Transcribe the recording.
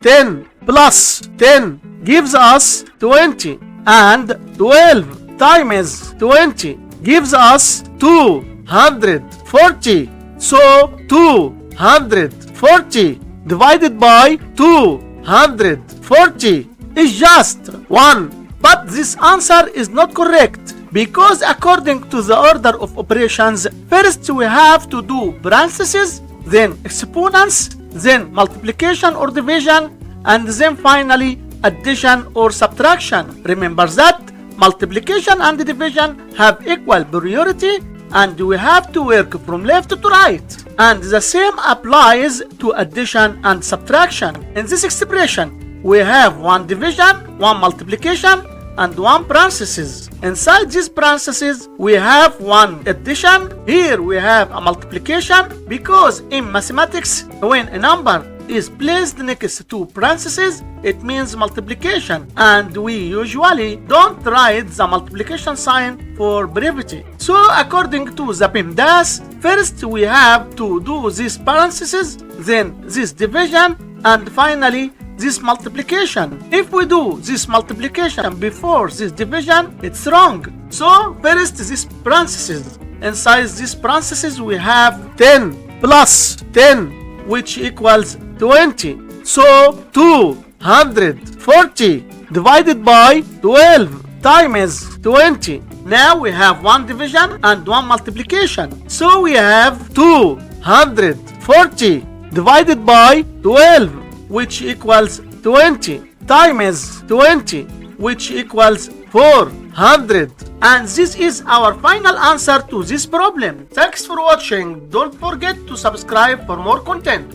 10 plus 10 gives us 20, and 12 times 20 gives us 240. So 240 divided by 240 is just 1. But this answer is not correct, because according to the order of operations, first we have to do parentheses, then exponents, then multiplication or division, and then finally addition or subtraction. Remember that multiplication and division have equal priority, and we have to work from left to right. And the same applies to addition and subtraction. In this expression, we have one division, one multiplication, and one parenthesis. Inside these parentheses, we have one addition. Here we have a multiplication, because in mathematics, when a number is placed next to parentheses, it means multiplication, and we usually don't write the multiplication sign for brevity. So according to the PEMDAS, first we have to do these parentheses, then this division, and finally this multiplication. If we do this multiplication before this division, it's wrong. So first this parentheses. Inside this parentheses we have 10 plus 10, which equals 20. So 240 divided by 12 times 20. Now we have one division and one multiplication. So we have 240 divided by 12, which equals 20, times 20, which equals 400. And this is our final answer to this problem. Thanks for watching. Don't forget to subscribe for more content.